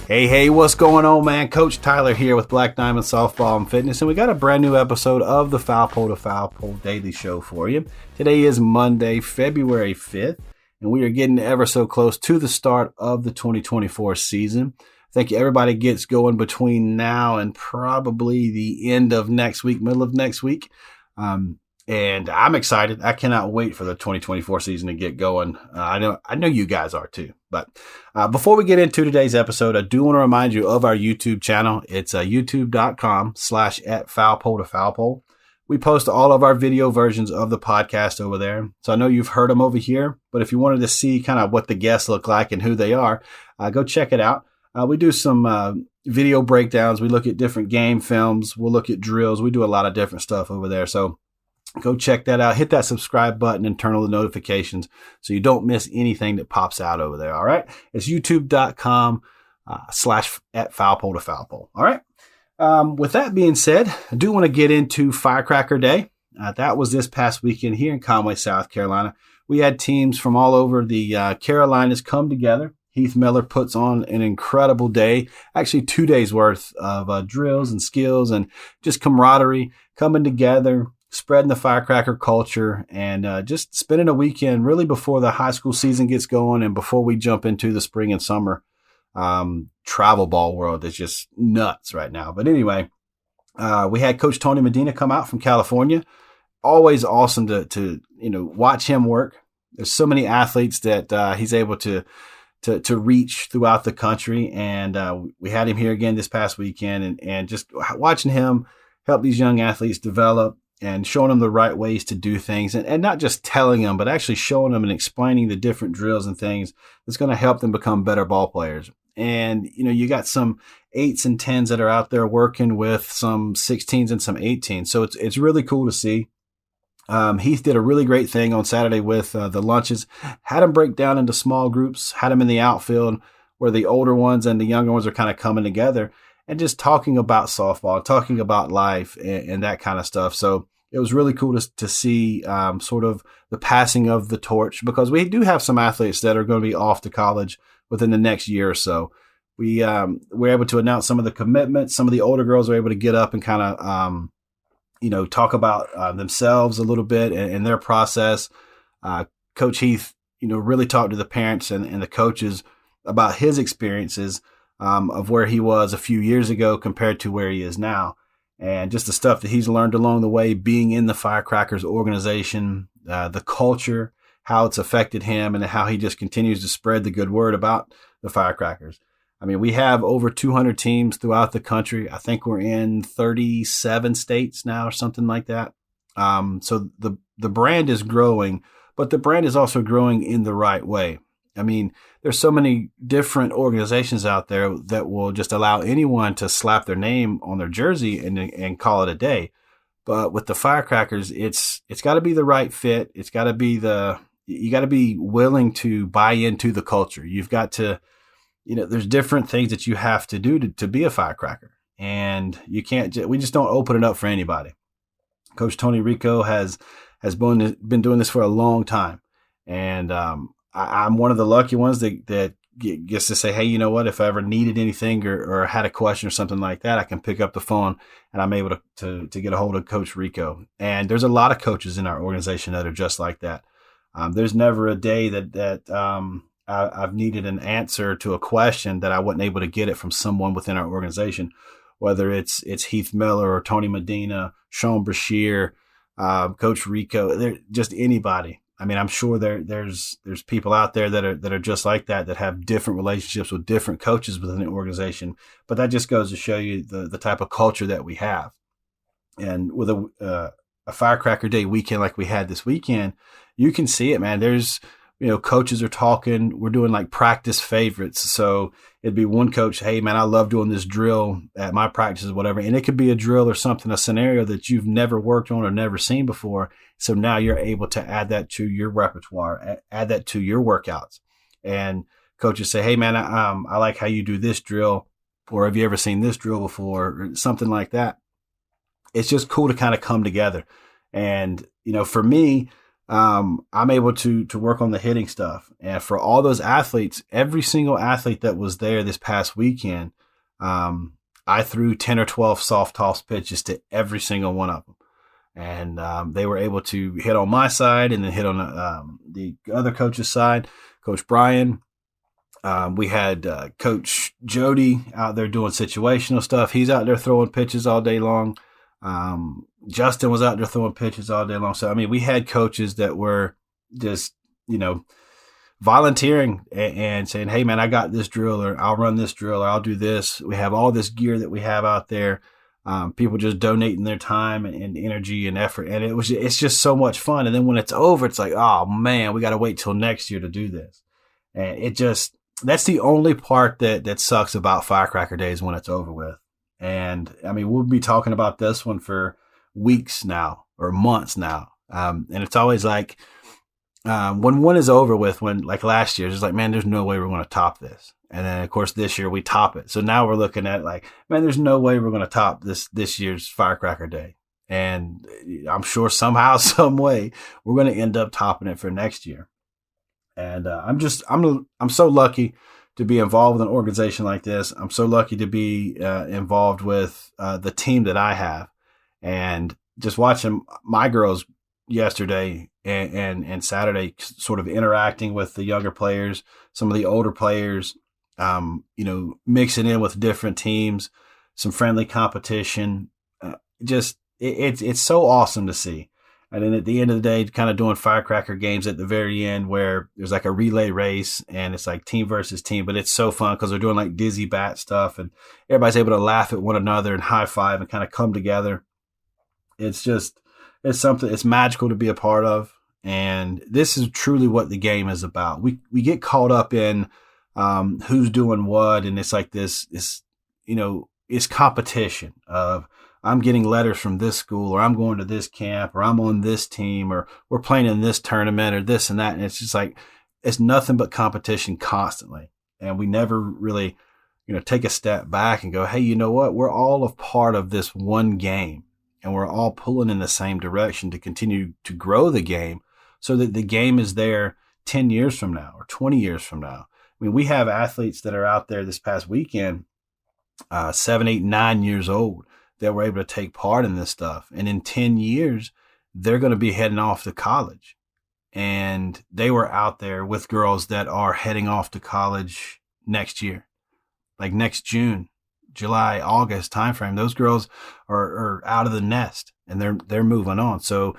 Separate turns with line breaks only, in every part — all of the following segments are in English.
Hey, what's going on, man? Coach Tyler here with Black Diamond Softball and Fitness, and we got a brand new episode of the Foul Pole to Foul Pole Daily Show for you. Today is Monday, February 5th, and we are getting ever so close to the start of the 2024 season. I think everybody gets going between now and probably the end of next week, middle of next week. And I'm excited. I cannot wait for the 2024 season to get going. I know you guys are too. But before we get into today's episode, I do want to remind you of our YouTube channel. It's youtube.com/@foulpole-to-foulpole. We post all of our video versions of the podcast over there. So I know you've heard them over here, but if you wanted to see kind of what the guests look like and who they are, go check it out. We do some video breakdowns. We look at different game films. We'll look at drills. We do a lot of different stuff over there. So go check that out. Hit that subscribe button and turn on the notifications so you don't miss anything that pops out over there. All right. It's youtube.com/@foulpole-to-foulpole. All right. With that being said, I do want to get into Firecracker Day. That was this past weekend here in Conway, South Carolina. We had teams from all over the Carolinas come together. Heath Miller puts on an incredible day, actually 2 days worth of drills and skills and just camaraderie coming together, spreading the firecracker culture, and just spending a weekend really before the high school season gets going and before we jump into the spring and summer travel ball world that's just nuts right now. But anyway, we had Coach Tony Medina come out from California. Always awesome to watch him work. There's so many athletes that he's able to reach throughout the country, and we had him here again this past weekend, and just watching him help these young athletes develop and showing them the right ways to do things, and not just telling them, but actually showing them and explaining the different drills and things that's going to help them become better ball players. And, you got some 8s and 10s that are out there working with some 16s and some 18s. So it's really cool to see. Heath did a really great thing on Saturday with the lunches, had them break down into small groups, had them in the outfield where the older ones and the younger ones are kind of coming together and just talking about softball, talking about life and that kind of stuff. So it was really cool to see sort of the passing of the torch, because we do have some athletes that are going to be off to college within the next year or so. We were able to announce some of the commitments. Some of the older girls were able to get up and kind of, talk about themselves a little bit and their process. Coach Heath, really talked to the parents and the coaches about his experiences of where he was a few years ago compared to where he is now. And just the stuff that he's learned along the way, being in the Firecrackers organization, the culture, how it's affected him, and how he just continues to spread the good word about the Firecrackers. I mean, we have over 200 teams throughout the country. I think we're in 37 states now or something like that. So the brand is growing, but the brand is also growing in the right way. I mean, there's so many different organizations out there that will just allow anyone to slap their name on their jersey and call it a day. But with the Firecrackers, it's got to be the right fit. It's got to be you got to be willing to buy into the culture. You've got to, there's different things that you have to do to be a Firecracker, and we just don't open it up for anybody. Coach Tony Rico has been doing this for a long time, and I'm one of the lucky ones that gets to say, hey, you know what? If I ever needed anything or had a question or something like that, I can pick up the phone and I'm able to get a hold of Coach Rico. And there's a lot of coaches in our organization that are just like that. There's never a day that I've needed an answer to a question that I wasn't able to get it from someone within our organization, whether it's Heath Miller or Tony Medina, Sean Brashear, Coach Rico, just anybody. I mean, I'm sure there's people out there that are just like that have different relationships with different coaches within the organization. But that just goes to show you the type of culture that we have. And with a Firecracker Day weekend like we had this weekend, you can see it, man. There's, coaches are talking. We're doing like practice favorites. So it'd be one coach, hey, man, I love doing this drill at my practices, whatever. And it could be a drill or something, a scenario that you've never worked on or never seen before. So now you're able to add that to your repertoire, add that to your workouts. And coaches say, hey, man, I like how you do this drill, or have you ever seen this drill before, or something like that. It's just cool to kind of come together. And, for me, I'm able to work on the hitting stuff. And for all those athletes, every single athlete that was there this past weekend, I threw 10 or 12 soft toss pitches to every single one of them. And they were able to hit on my side and then hit on the other coach's side, Coach Brian. We had Coach Jody out there doing situational stuff. He's out there throwing pitches all day long. Justin was out there throwing pitches all day long. So, I mean, we had coaches that were just, volunteering and saying, hey, man, I got this drill, or I'll run this drill, or I'll do this. We have all this gear that we have out there. People just donating their time and energy and effort. And it's just so much fun. And then when it's over, it's like, oh, man, we got to wait till next year to do this. And that's the only part that sucks about Firecracker Days when it's over with. And I mean, we'll be talking about this one for weeks now or months now. And it's always like, when one is over with, when like last year, it's like, man, there's no way we're going to top this. And then of course this year we top it. So now we're looking at like, man, there's no way we're going to top this year's Firecracker Day. And I'm sure somehow, some way we're going to end up topping it for next year. And I'm so lucky to be involved with an organization like this. I'm so lucky to be involved with the team that I have, and just watching my girls yesterday and Saturday sort of interacting with the younger players, some of the older players, mixing in with different teams, some friendly competition. It's so awesome to see. And then at the end of the day, kind of doing Firecracker games at the very end where there's like a relay race and it's like team versus team, but it's so fun because they're doing like dizzy bat stuff and everybody's able to laugh at one another and high five and kind of come together. It's something, it's magical to be a part of. And this is truly what the game is about. We get caught up in who's doing what. And it's like it's competition of, I'm getting letters from this school, or I'm going to this camp, or I'm on this team, or we're playing in this tournament, or this and that. And it's just like, it's nothing but competition constantly. And we never really, take a step back and go, hey, you know what? We're all a part of this one game, and we're all pulling in the same direction to continue to grow the game so that the game is there 10 years from now or 20 years from now. I mean, we have athletes that are out there this past weekend, 7, 8, 9 years old, that were able to take part in this stuff. And in 10 years, they're going to be heading off to college. And they were out there with girls that are heading off to college next year, like next June, July, August timeframe. Those girls are out of the nest and they're moving on. So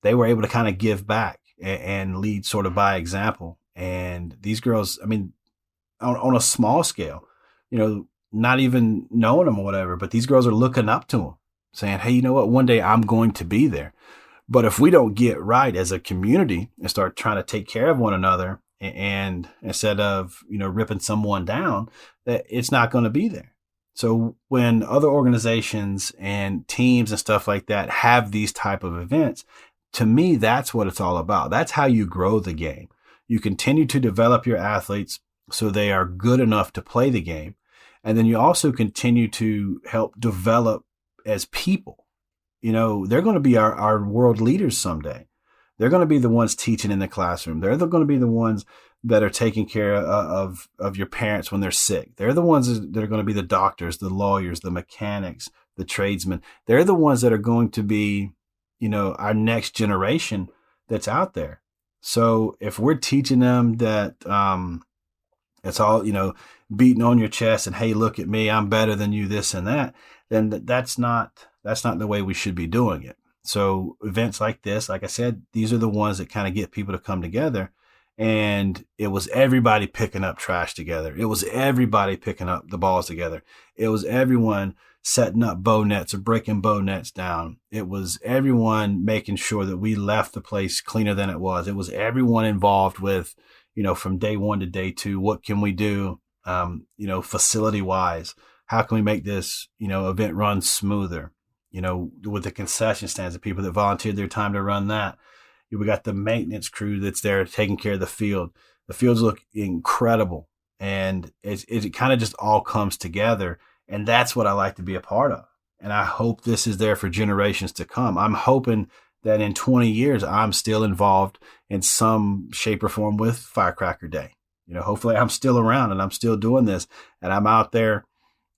they were able to kind of give back and lead sort of by example. And these girls, I mean, on a small scale, not even knowing them or whatever, but these girls are looking up to them saying, hey, you know what? One day I'm going to be there. But if we don't get right as a community and start trying to take care of one another, and instead of, ripping someone down, that it's not going to be there. So when other organizations and teams and stuff like that have these type of events, to me, that's what it's all about. That's how you grow the game. You continue to develop your athletes so they are good enough to play the game. And then you also continue to help develop as people. They're going to be our world leaders someday. They're going to be the ones teaching in the classroom. They're going to be the ones that are taking care of your parents when they're sick. They're the ones that are going to be the doctors, the lawyers, the mechanics, the tradesmen. They're the ones that are going to be, our next generation that's out there. So if we're teaching them that it's all, beating on your chest and, hey, look at me, I'm better than you, this and that, then that's not the way we should be doing it. So events like this, like I said, these are the ones that kind of get people to come together. And it was everybody picking up trash together. It was everybody picking up the balls together. It was everyone setting up bow nets or breaking bow nets down. It was everyone making sure that we left the place cleaner than it was. It was everyone involved with, from day one to day two, what can we do? Facility wise, how can we make this, event run smoother? With the concession stands, the people that volunteered their time to run that. We got the maintenance crew that's there taking care of the field. The fields look incredible, and it kind of just all comes together. And that's what I like to be a part of. And I hope this is there for generations to come. I'm hoping that in 20 years, I'm still involved in some shape or form with Firecracker Day. Hopefully I'm still around and I'm still doing this and I'm out there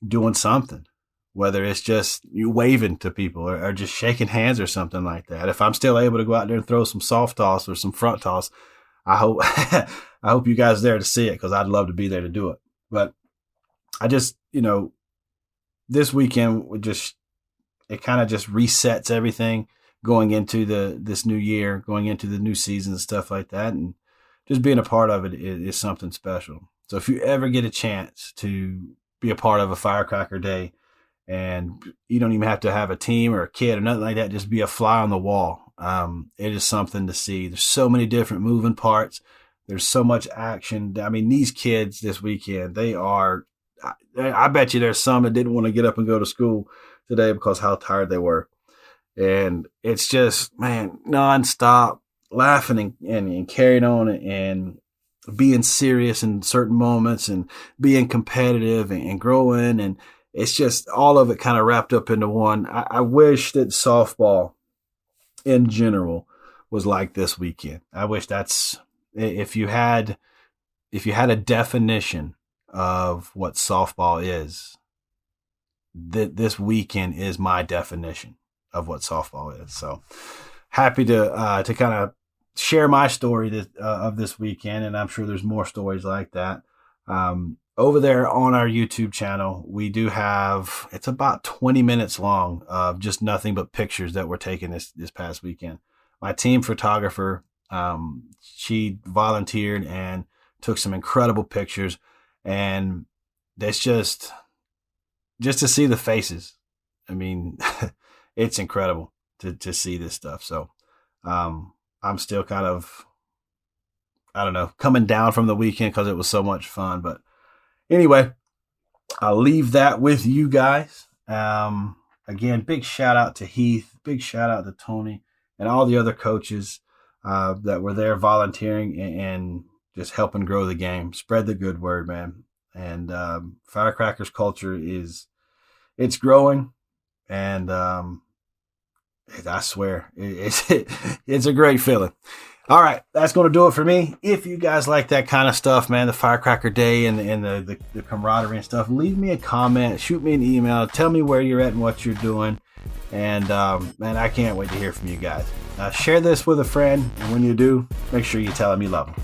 doing something, whether it's just you waving to people or just shaking hands or something like that. If I'm still able to go out there and throw some soft toss or some front toss, I hope I hope you guys are there to see it, because I'd love to be there to do it. But I just, this weekend it kind of just resets everything going into this new year, going into the new season and stuff like that. And just being a part of it is something special. So if you ever get a chance to be a part of a Firecracker Day, and you don't even have to have a team or a kid or nothing like that, just be a fly on the wall. It is something to see. There's so many different moving parts. There's so much action. I mean, these kids this weekend, I bet you there's some that didn't want to get up and go to school today because how tired they were. And it's just, man, nonstop laughing and carrying on and being serious in certain moments and being competitive and growing. And it's just all of it kind of wrapped up into one. I wish that softball in general was like this weekend. I wish if you had a definition of what softball is, this weekend is my definition of what softball is. So happy to kind of share my story of this weekend, and I'm sure there's more stories like that. Over there on our YouTube channel, we do have, it's about 20 minutes long of just nothing but pictures that were taken this past weekend. My team photographer, she volunteered and took some incredible pictures, and that's just to see the faces. I mean, it's incredible to see this stuff. So, I'm still kind of, I don't know, coming down from the weekend because it was so much fun. But anyway, I'll leave that with you guys. Again, big shout out to Heath, big shout out to Tony and all the other coaches that were there volunteering and just helping grow the game. Spread the good word, man. And Firecracker's culture it's growing, and I swear it's a great feeling. All right, that's going to do it for me. If you guys like that kind of stuff, man, the Firecracker Day and the camaraderie and stuff, leave me a comment, shoot me an email, tell me where you're at and what you're doing. And, man, I can't wait to hear from you guys. Share this with a friend, and when you do, make sure you tell them you love them.